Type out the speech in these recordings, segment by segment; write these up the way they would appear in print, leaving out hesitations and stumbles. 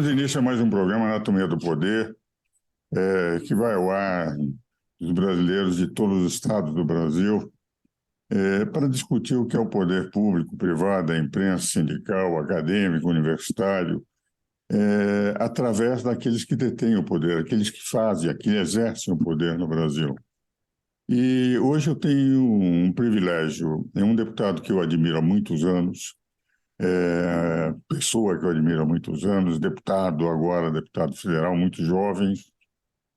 Damos início a mais um programa Anatomia do Poder, que vai ao ar dos brasileiros de todos os estados do Brasil, para discutir o que é o poder público, privado, a imprensa, sindical, acadêmico, universitário, através daqueles que detêm o poder, aqueles que fazem, que exercem o poder no Brasil. E hoje eu tenho um privilégio, é um deputado que eu admiro há muitos anos, pessoa que eu admiro há muitos anos, deputado agora, deputado federal, muito jovem,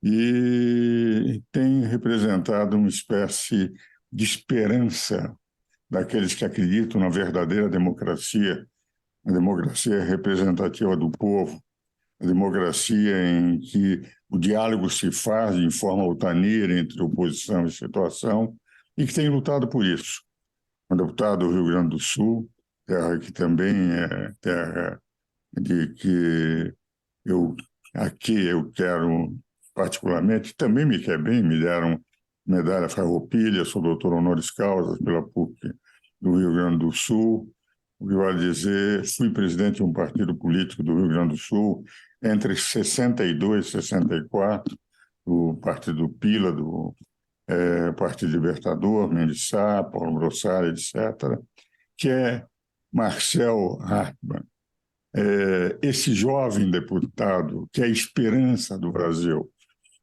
e tem representado uma espécie de esperança daqueles que acreditam na verdadeira democracia, a democracia representativa do povo, a democracia em que o diálogo se faz em forma altaneira entre oposição e situação, e que tem lutado por isso. Um deputado do Rio Grande do Sul, terra que também é terra de que aqui eu quero particularmente, também me quer bem, me deram medalha Farroupilha, sou doutor honoris causa pela PUC do Rio Grande do Sul. O que vale dizer, fui presidente de um partido político do Rio Grande do Sul entre 62 e 64, o Partido Pila, do Partido Libertador, Mendes Sá, Paulo Brossard, etc., que é Marcel Hartmann, esse jovem deputado que é a esperança do Brasil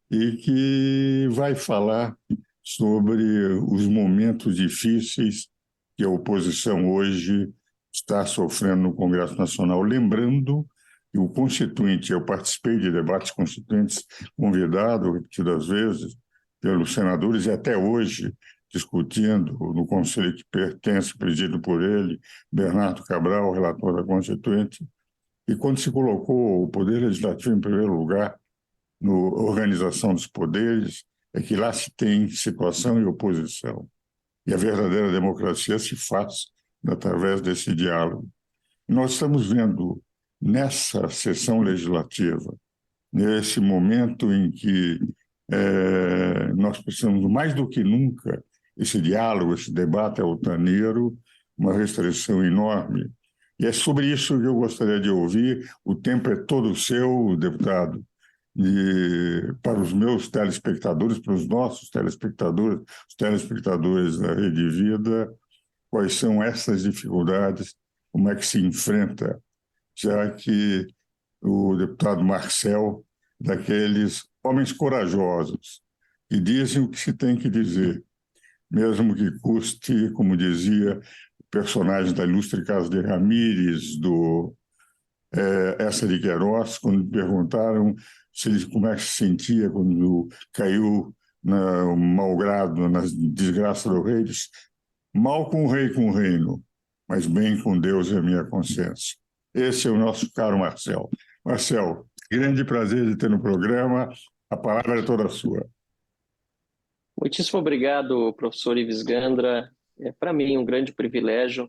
e que vai falar sobre os momentos difíceis que a oposição hoje está sofrendo no Congresso Nacional. Lembrando que o Constituinte, eu participei de debates constituintes convidado repetidas vezes pelos senadores e até hoje discutindo no conselho que pertence, presidido por ele, Bernardo Cabral, relator da Constituinte, e quando se colocou o Poder Legislativo em primeiro lugar na organização dos poderes, é que lá se tem situação e oposição. E a verdadeira democracia se faz através desse diálogo. Nós estamos vendo nessa sessão legislativa, nesse momento em que nós precisamos mais do que nunca esse diálogo, esse debate altaneiro, uma restrição enorme. E é sobre isso que eu gostaria de ouvir. O tempo é todo seu, deputado, para os meus telespectadores, para os nossos telespectadores, os telespectadores da Rede Vida, quais são essas dificuldades, como é que se enfrenta, já que o deputado Marcel, daqueles homens corajosos, que dizem o que se tem que dizer, mesmo que custe, como dizia o personagem da ilustre Casa de Ramírez, do Essa de Queiroz, quando me perguntaram como é que se sentia quando caiu no malgrado, na desgraça do rei, disse, mal com o rei com o reino, mas bem com Deus e a minha consciência. Esse é o nosso caro Marcel. Marcel, grande prazer de ter no programa. A palavra é toda sua. Muitíssimo obrigado, professor Ives Gandra. É para mim um grande privilégio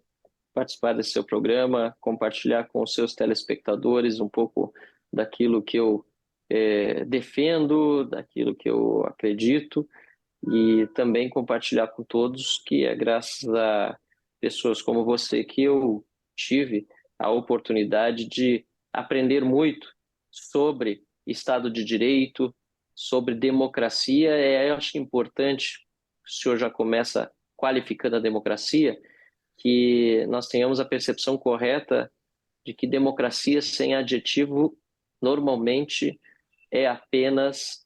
participar desse seu programa, compartilhar com os seus telespectadores um pouco daquilo que eu defendo, daquilo que eu acredito e também compartilhar com todos que é graças a pessoas como você que eu tive a oportunidade de aprender muito sobre Estado de Direito, sobre democracia. Eu acho importante, o senhor já começa qualificando a democracia, que nós tenhamos a percepção correta de que democracia sem adjetivo normalmente é apenas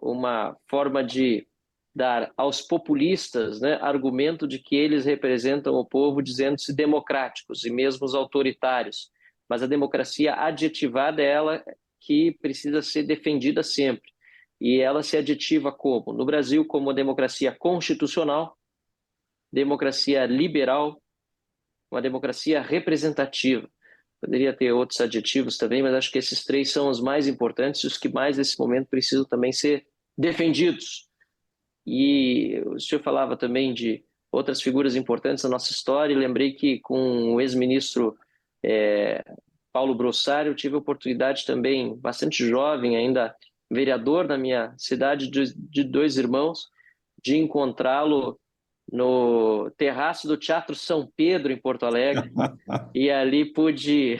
uma forma de dar aos populistas, né, argumento de que eles representam o povo dizendo-se democráticos e mesmo os autoritários. Mas a democracia adjetivada é ela que precisa ser defendida sempre. E ela se adjetiva como? No Brasil, como uma democracia constitucional, democracia liberal, uma democracia representativa. Poderia ter outros adjetivos também, mas acho que esses três são os mais importantes e os que mais, nesse momento, precisam também ser defendidos. E o senhor falava também de outras figuras importantes da nossa história, e lembrei que com o ex-ministro Paulo Brossard, eu tive a oportunidade também, bastante jovem ainda, vereador na minha cidade de Dois Irmãos, de encontrá-lo no terraço do Teatro São Pedro, em Porto Alegre, e ali pude,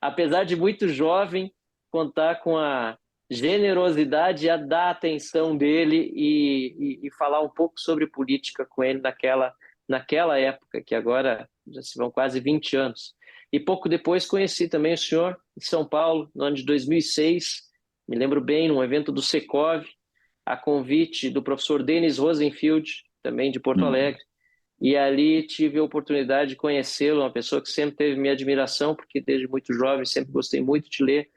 apesar de muito jovem, contar com a generosidade e a dar atenção dele e falar um pouco sobre política com ele naquela época, que agora já se vão quase 20 anos. E pouco depois conheci também o senhor em São Paulo, no ano de 2006, me lembro bem, num evento do Secov, a convite do professor Denis Rosenfield, também de Porto Alegre, e ali tive a oportunidade de conhecê-lo, uma pessoa que sempre teve minha admiração, porque desde muito jovem sempre gostei muito de ler,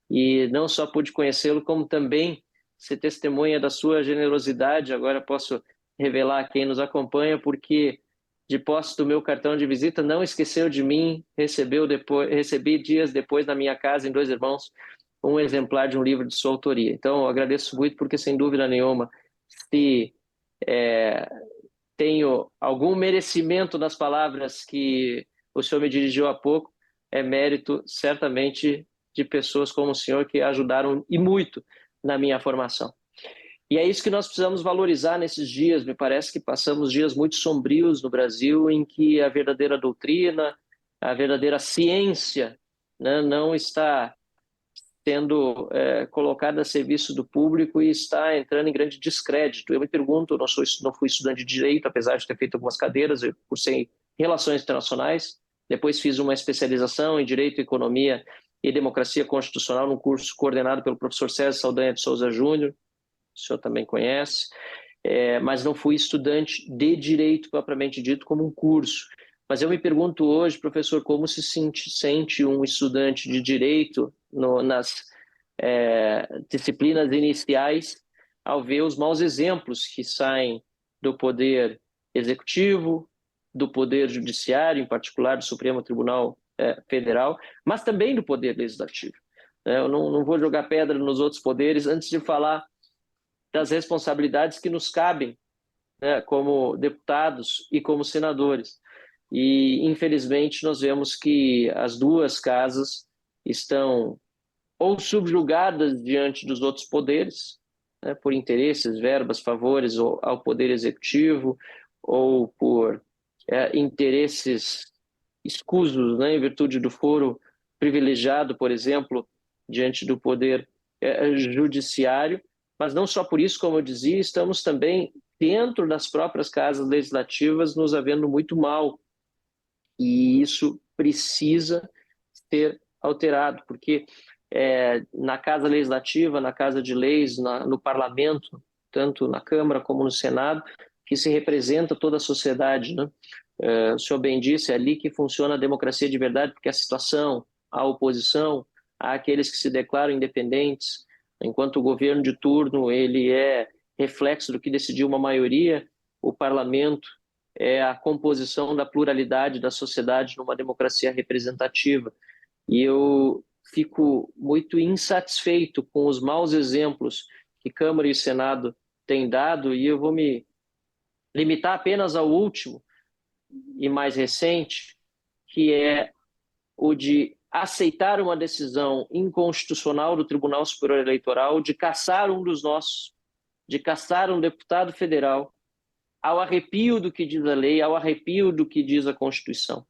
e não só pude conhecê-lo, como também ser testemunha da sua generosidade. Agora posso revelar a quem nos acompanha, porque de posse do meu cartão de visita, não esqueceu de mim, recebi dias depois na minha casa, em Dois Irmãos, um exemplar de um livro de sua autoria. Então, eu agradeço muito, porque sem dúvida nenhuma, se é, tenho algum merecimento nas palavras que o senhor me dirigiu há pouco, é mérito certamente de pessoas como o senhor que ajudaram e muito na minha formação. E é isso que nós precisamos valorizar nesses dias. Me parece que passamos dias muito sombrios no Brasil, em que a verdadeira doutrina, a verdadeira ciência, né, não está sendo colocada a serviço do público e está entrando em grande descrédito. Eu me pergunto, não fui estudante de direito, apesar de ter feito algumas cadeiras, eu cursei em relações internacionais, depois fiz uma especialização em direito, economia e democracia constitucional num curso coordenado pelo professor César Saldanha de Souza Júnior, o senhor também conhece, mas não fui estudante de direito propriamente dito como um curso. Mas eu me pergunto hoje, professor, como se sente um estudante de direito nas disciplinas iniciais ao ver os maus exemplos que saem do poder executivo, do poder judiciário, em particular do Supremo Tribunal Federal, mas também do poder legislativo. Eu não vou jogar pedra nos outros poderes antes de falar das responsabilidades que nos cabem, né, como deputados e como senadores. E, infelizmente, nós vemos que as duas casas estão ou subjugadas diante dos outros poderes, né, por interesses, verbas, favores ao poder executivo, ou por interesses escusos, né, em virtude do foro privilegiado, por exemplo, diante do poder judiciário. Mas não só por isso, como eu dizia, estamos também dentro das próprias casas legislativas nos havendo muito mal, e isso precisa ser alterado, porque na Casa Legislativa, na Casa de Leis, no Parlamento, tanto na Câmara como no Senado, que se representa toda a sociedade, né? O senhor bem disse, é ali que funciona a democracia de verdade, porque a situação, a oposição, há aqueles que se declaram independentes, enquanto o governo de turno ele é reflexo do que decidiu uma maioria, o parlamento é a composição da pluralidade da sociedade numa democracia representativa. E eu fico muito insatisfeito com os maus exemplos que Câmara e Senado têm dado, e eu vou me limitar apenas ao último e mais recente, que é o de aceitar uma decisão inconstitucional do Tribunal Superior Eleitoral de cassar um dos nossos, de cassar um deputado federal, ao arrepio do que diz a lei, ao arrepio do que diz a Constituição.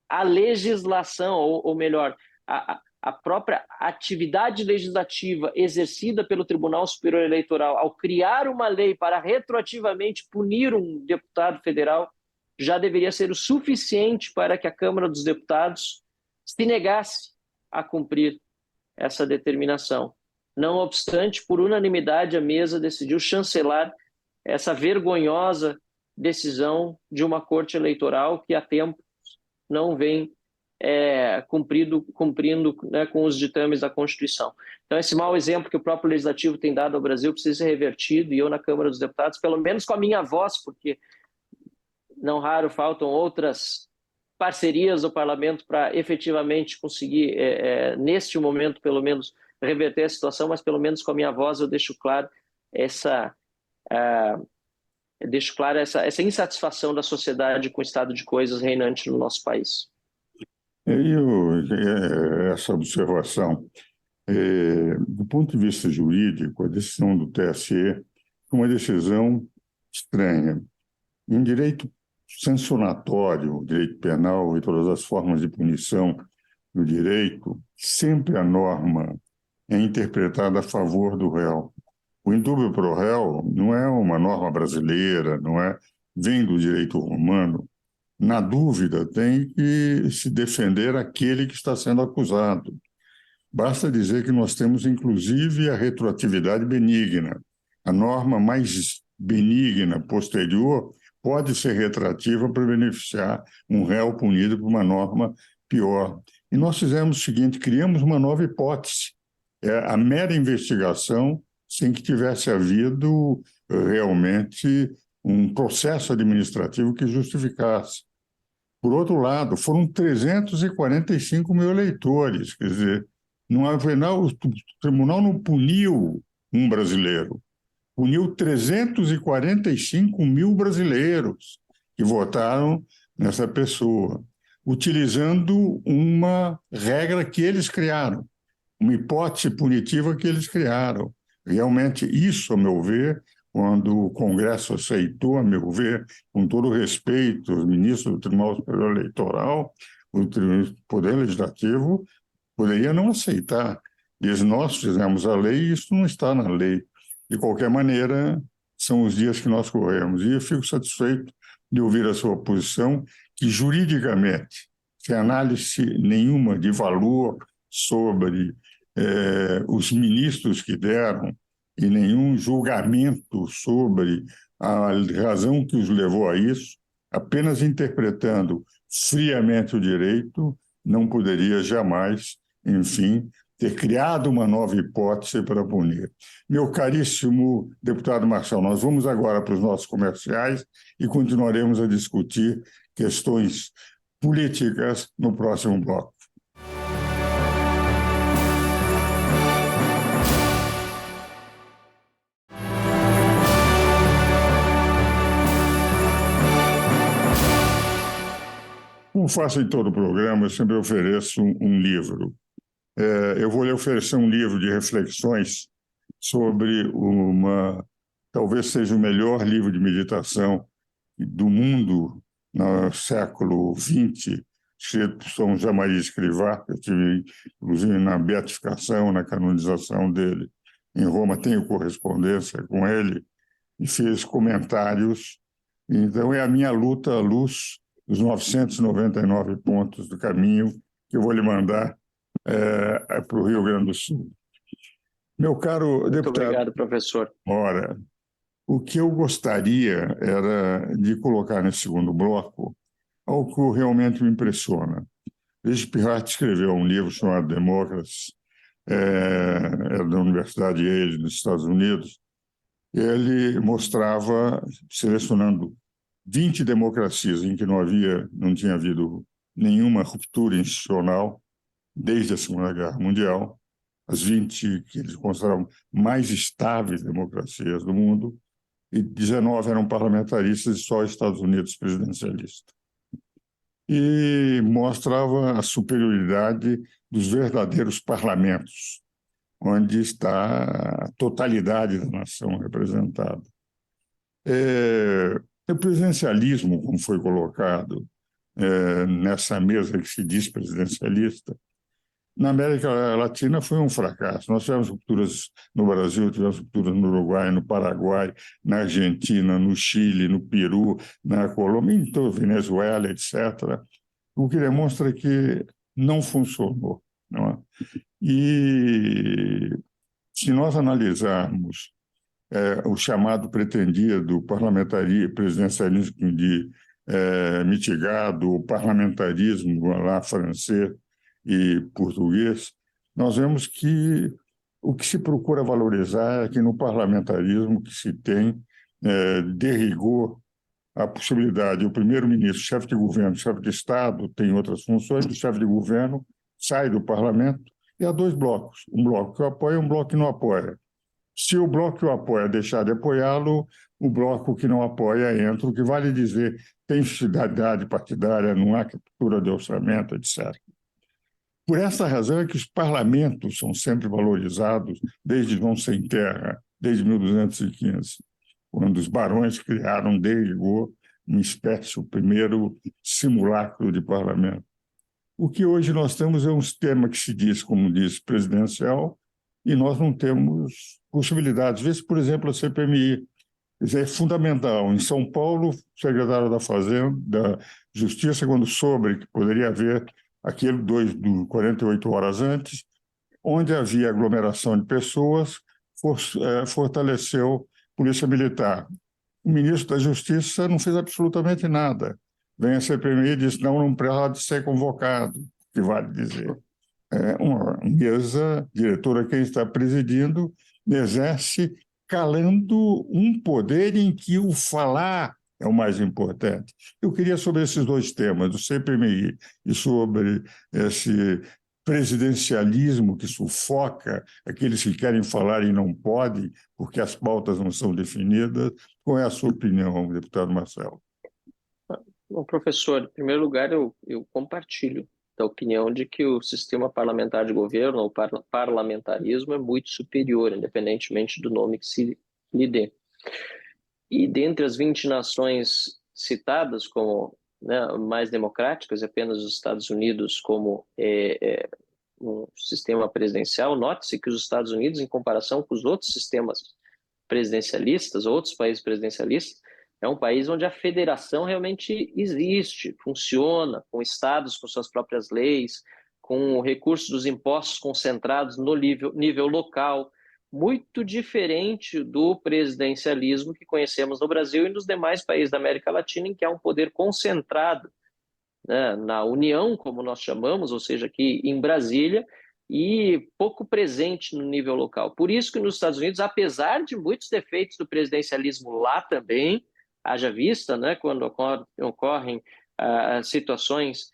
A legislação, ou melhor, a própria atividade legislativa exercida pelo Tribunal Superior Eleitoral ao criar uma lei para retroativamente punir um deputado federal já deveria ser o suficiente para que a Câmara dos Deputados se negasse a cumprir essa determinação. Não obstante, por unanimidade, a mesa decidiu chancelar essa vergonhosa decisão de uma corte eleitoral que há tempo não vem cumprindo, né, com os ditames da Constituição. Então, esse mau exemplo que o próprio Legislativo tem dado ao Brasil precisa ser revertido, e eu na Câmara dos Deputados, pelo menos com a minha voz, porque não raro faltam outras parcerias do Parlamento para efetivamente conseguir, neste momento, pelo menos, reverter a situação, mas pelo menos com a minha voz eu deixo claro essa essa insatisfação da sociedade com o estado de coisas reinante no nosso país. Essa observação, do ponto de vista jurídico, a decisão do TSE foi uma decisão estranha. Um direito sancionatório, o direito penal e todas as formas de punição do direito, sempre a norma é interpretada a favor do réu. O indúbio pro réu não é uma norma brasileira, não é, vem do direito romano. Na dúvida, tem que se defender aquele que está sendo acusado. Basta dizer que nós temos, inclusive, a retroatividade benigna. A norma mais benigna posterior pode ser retroativa para beneficiar um réu punido por uma norma pior. E nós fizemos o seguinte, criamos uma nova hipótese. A mera investigação sem que tivesse havido realmente um processo administrativo que justificasse. Por outro lado, foram 345 mil eleitores, quer dizer, o tribunal não puniu um brasileiro, puniu 345 mil brasileiros que votaram nessa pessoa, utilizando uma regra que eles criaram, uma hipótese punitiva que eles criaram. Realmente, isso, a meu ver, quando o Congresso aceitou, a meu ver, com todo o respeito, os ministros do Tribunal Superior Eleitoral, o Poder Legislativo poderia não aceitar. Diz, nós fizemos a lei e isso não está na lei. De qualquer maneira, são os dias que nós corremos. E eu fico satisfeito de ouvir a sua posição, que juridicamente, sem análise nenhuma de valor sobre os ministros que deram e nenhum julgamento sobre a razão que os levou a isso, apenas interpretando friamente o direito, não poderia jamais, enfim, ter criado uma nova hipótese para punir. Meu caríssimo deputado Marcel, nós vamos agora para os nossos comerciais e continuaremos a discutir questões políticas no próximo bloco. Como faço em todo o programa, eu sempre ofereço um livro. Eu vou lhe oferecer um livro de reflexões sobre talvez seja o melhor livro de meditação do mundo no século XX, escrito por São José Maria Escrivá. Eu tive, inclusive, na beatificação, na canonização dele em Roma, tenho correspondência com ele e fiz comentários. Então, é a minha luta à luz dos 999 pontos do caminho que eu vou lhe mandar para o Rio Grande do Sul. Meu caro deputado... Muito obrigado, professor. Ora, o que eu gostaria era de colocar nesse segundo bloco algo que realmente me impressiona. Richard Pirrat escreveu um livro chamado Democracy, da Universidade Yale, nos Estados Unidos. Ele mostrava, selecionando 20 democracias em que não tinha havido nenhuma ruptura institucional desde a Segunda Guerra Mundial, as 20 que eles consideravam mais estáveis democracias do mundo, e 19 eram parlamentaristas e só Estados Unidos presidencialista. E mostrava a superioridade dos verdadeiros parlamentos, onde está a totalidade da nação representada. O presidencialismo, como foi colocado nessa mesa que se diz presidencialista, na América Latina foi um fracasso. Nós tivemos rupturas no Brasil, tivemos rupturas no Uruguai, no Paraguai, na Argentina, no Chile, no Peru, na Colômbia, em toda a Venezuela, etc., o que demonstra que não funcionou. Não é? E se nós analisarmos o chamado pretendido presidencialismo de mitigado, o parlamentarismo lá francês e português, nós vemos que o que se procura valorizar é que no parlamentarismo que se tem, de rigor, a possibilidade, o primeiro-ministro, chefe de governo, chefe de Estado, tem outras funções, o chefe de governo sai do parlamento e há dois blocos, um bloco que o apoia e um bloco que não apoia. Se o bloco que o apoia deixar de apoiá-lo, o bloco que não apoia entra, o que vale dizer, tem fidelidade partidária, não há captura de orçamento, etc. Por essa razão é que os parlamentos são sempre valorizados desde João Sem Terra, desde 1215, quando os barões criaram de rigor uma espécie, o primeiro simulacro de parlamento. O que hoje nós temos é um sistema que se diz, como diz, presidencial, e nós não temos possibilidades. Vê se, por exemplo, a CPMI é fundamental. Em São Paulo, o secretário da Fazenda, da Justiça, quando soube que poderia haver aquele 48 horas antes, onde havia aglomeração de pessoas, fortaleceu a Polícia Militar. O ministro da Justiça não fez absolutamente nada. Vem a CPMI e diz, não pode ser convocado, que vale dizer. Uma mesa diretora, quem está presidindo, exerce calando um poder em que o falar é o mais importante. Eu queria, sobre esses dois temas, do CPMI e sobre esse presidencialismo que sufoca aqueles que querem falar e não podem, porque as pautas não são definidas. Qual é a sua opinião, deputado Marcelo? Bom, professor, em primeiro lugar, eu compartilho da opinião de que o sistema parlamentar de governo, ou parlamentarismo, é muito superior, independentemente do nome que se lhe dê. E dentre as 20 nações citadas como, né, mais democráticas, apenas os Estados Unidos como um sistema presidencial, note-se que os Estados Unidos, em comparação com os outros sistemas presidencialistas, outros países presidencialistas, é um país onde a federação realmente existe, funciona, com estados com suas próprias leis, com recursos dos impostos concentrados no nível local, muito diferente do presidencialismo que conhecemos no Brasil e nos demais países da América Latina, em que há um poder concentrado, né, na União, como nós chamamos, ou seja, aqui em Brasília, e pouco presente no nível local. Por isso que nos Estados Unidos, apesar de muitos defeitos do presidencialismo lá também, haja vista, né, quando ocorrem situações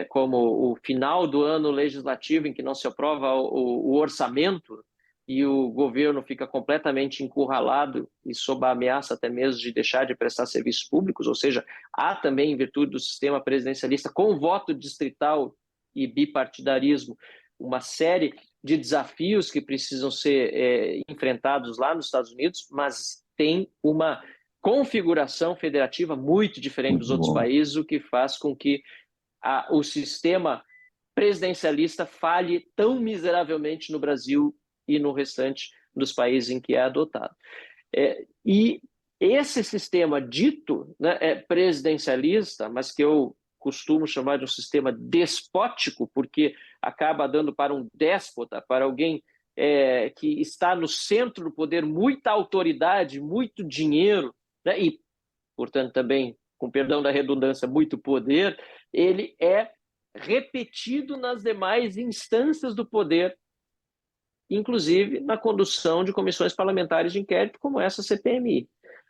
como o final do ano legislativo em que não se aprova o orçamento e o governo fica completamente encurralado e sob a ameaça até mesmo de deixar de prestar serviços públicos, ou seja, há também, em virtude do sistema presidencialista, com voto distrital e bipartidarismo, uma série de desafios que precisam ser enfrentados lá nos Estados Unidos, mas tem uma configuração federativa muito diferente dos outros países, o que faz com que o sistema presidencialista falhe tão miseravelmente no Brasil e no restante dos países em que é adotado. E esse sistema dito, né, presidencialista, mas que eu costumo chamar de um sistema despótico, porque acaba dando para um déspota, para alguém que está no centro do poder, muita autoridade, muito dinheiro, né, e, portanto, também, com perdão da redundância, muito poder, ele é repetido nas demais instâncias do poder, inclusive na condução de comissões parlamentares de inquérito como essa CPMI.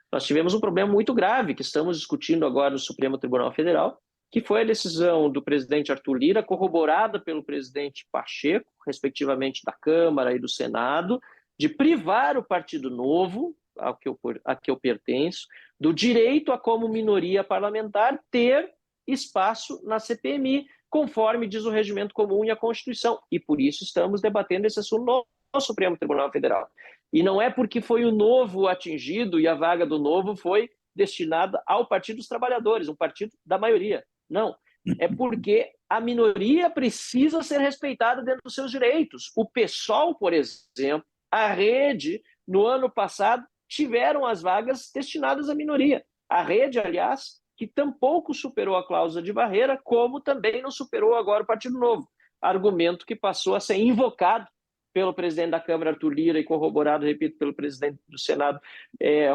Nós tivemos um problema muito grave que estamos discutindo agora no Supremo Tribunal Federal, que foi a decisão do presidente Arthur Lira, corroborada pelo presidente Pacheco, respectivamente da Câmara e do Senado, de privar o Partido Novo, a que eu pertenço, do direito a, como minoria parlamentar, ter espaço na CPMI, conforme diz o regimento comum e a Constituição. E por isso estamos debatendo esse assunto no Supremo Tribunal Federal. E não é porque foi o Novo atingido e a vaga do Novo foi destinada ao Partido dos Trabalhadores, um partido da maioria. Não, é porque a minoria precisa ser respeitada dentro dos seus direitos. O PSOL, por exemplo, a Rede, no ano passado, tiveram as vagas destinadas à minoria. A Rede, aliás, que tampouco superou a cláusula de barreira, como também não superou agora o Partido Novo. Argumento que passou a ser invocado pelo presidente da Câmara, Arthur Lira, e corroborado, repito, pelo presidente do Senado,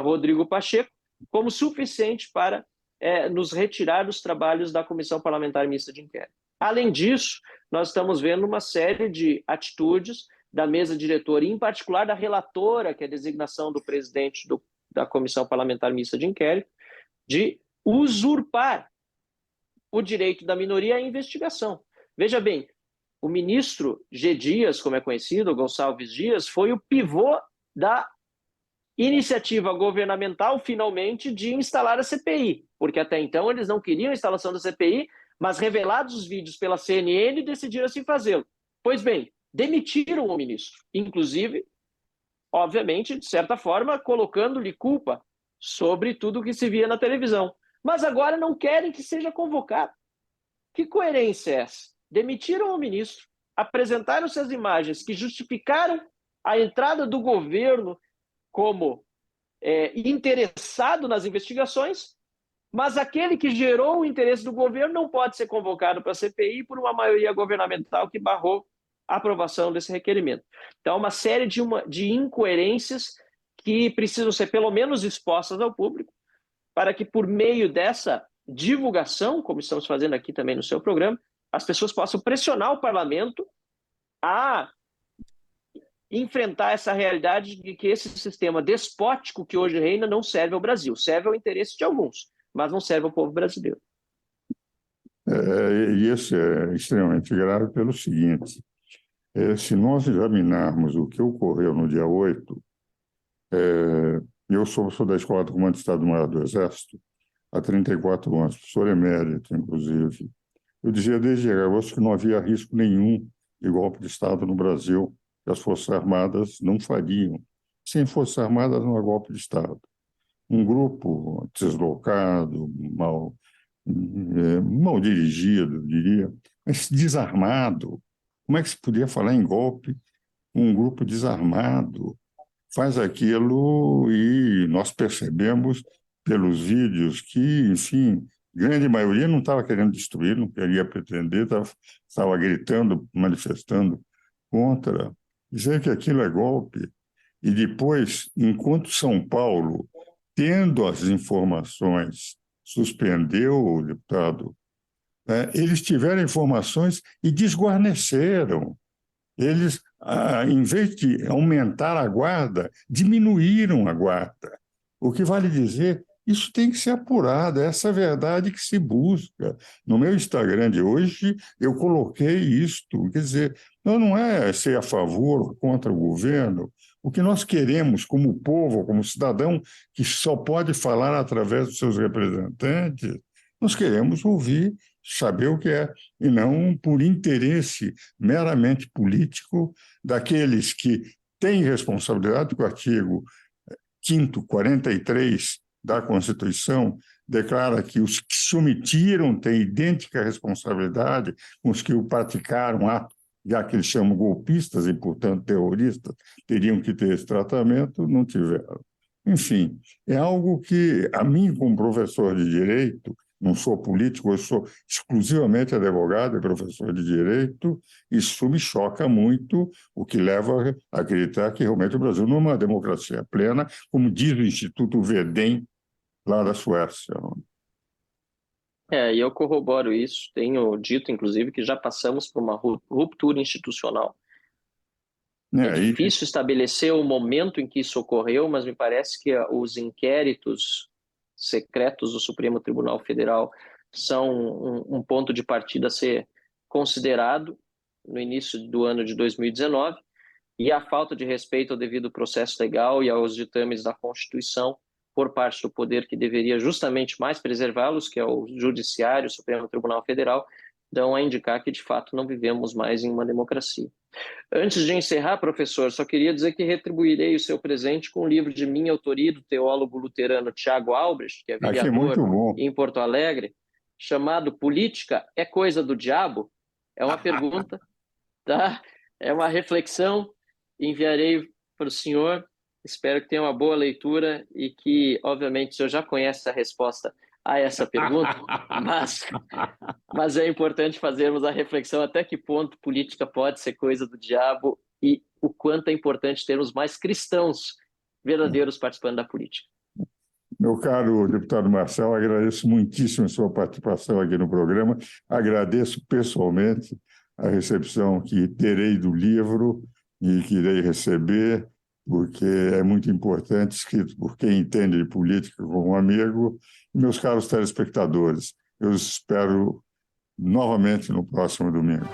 Rodrigo Pacheco, como suficiente para nos retirar dos trabalhos da Comissão Parlamentar Mista de Inquérito. Além disso, nós estamos vendo uma série de atitudes da mesa diretora, e em particular da relatora, que é a designação do presidente da Comissão Parlamentar Mista de Inquérito, de usurpar o direito da minoria à investigação. Veja bem, o ministro G. Dias, como é conhecido, Gonçalves Dias, foi o pivô da iniciativa governamental, finalmente, de instalar a CPI, porque até então eles não queriam a instalação da CPI, mas revelados os vídeos pela CNN, decidiram assim fazê-lo. Pois bem, demitiram o ministro, inclusive, obviamente, de certa forma, colocando-lhe culpa sobre tudo o que se via na televisão. mas agora não querem que seja convocado. Que coerência é essa? Demitiram o ministro, apresentaram-se as imagens que justificaram a entrada do governo como interessado nas investigações, mas aquele que gerou o interesse do governo não pode ser convocado para a CPI por uma maioria governamental que barrou a aprovação desse requerimento. Então, uma série de incoerências que precisam ser pelo menos expostas ao público, para que por meio dessa divulgação, como estamos fazendo aqui também no seu programa, as pessoas possam pressionar o parlamento a enfrentar essa realidade de que esse sistema despótico que hoje reina não serve ao Brasil, serve ao interesse de alguns, mas não serve ao povo brasileiro. E isso é extremamente grave pelo seguinte: se nós examinarmos o que ocorreu no dia 8, eu sou da Escola de Comando de Estado-Maior do Exército há 34 anos, professor emérito, inclusive. Eu dizia desde agosto que não havia risco nenhum de golpe de Estado no Brasil, que as Forças Armadas não fariam. Sem Forças Armadas não há golpe de Estado. Um grupo deslocado, mal dirigido, diria, mas desarmado. Como é que se podia falar em golpe? Um grupo desarmado faz aquilo e nós percebemos pelos vídeos que, enfim, grande maioria não estava querendo destruir, não queria pretender, estava gritando, manifestando contra. Dizer que aquilo é golpe. E depois, enquanto São Paulo, tendo as informações, suspendeu o deputado, eles tiveram informações e desguarneceram. Eles, em vez de aumentar a guarda, diminuíram a guarda. O que vale dizer, isso tem que ser apurado, essa é a verdade que se busca. No meu Instagram de hoje, eu coloquei isto. Quer dizer, não é ser a favor ou contra o governo. O que nós queremos como povo, como cidadão, que só pode falar através dos seus representantes, nós queremos ouvir, saber o que é, e não por interesse meramente político daqueles que têm responsabilidade com o artigo 5º, 43 da Constituição, declara que os que se omitiram têm idêntica responsabilidade com os que o praticaram, já que eles chamam golpistas e, portanto, terroristas, teriam que ter esse tratamento, não tiveram. Enfim, é algo que, a mim, como professor de Direito, não sou político, eu sou exclusivamente advogado e professor de Direito, isso me choca muito, o que leva a acreditar que realmente o Brasil não é uma democracia plena, como diz o Instituto Verdem, lá da Suécia. E eu corroboro isso, tenho dito, inclusive, que já passamos por uma ruptura institucional. É difícil estabelecer o momento em que isso ocorreu, mas me parece que os inquéritos secretos do Supremo Tribunal Federal são um ponto de partida a ser considerado no início do ano de 2019, e a falta de respeito ao devido processo legal e aos ditames da Constituição por parte do poder que deveria justamente mais preservá-los, que é o Judiciário, o Supremo Tribunal Federal, dão a indicar que, de fato, não vivemos mais em uma democracia. Antes de encerrar, professor, só queria dizer que retribuirei o seu presente com um livro de minha autoria, do teólogo luterano Tiago Albrecht, que é vereador em Porto Alegre, chamado Política é Coisa do Diabo? É uma pergunta, tá? É uma reflexão, enviarei para o senhor, espero que tenha uma boa leitura e que, obviamente, o senhor já conhece a resposta a essa pergunta, mas é importante fazermos a reflexão até que ponto política pode ser coisa do diabo e o quanto é importante termos mais cristãos verdadeiros participando da política. Meu caro deputado Marcel, agradeço muitíssimo a sua participação aqui no programa, agradeço pessoalmente a recepção que terei do livro e que irei receber, porque é muito importante, escrito por quem entende de política como um amigo. Meus caros telespectadores, eu os espero novamente no próximo domingo.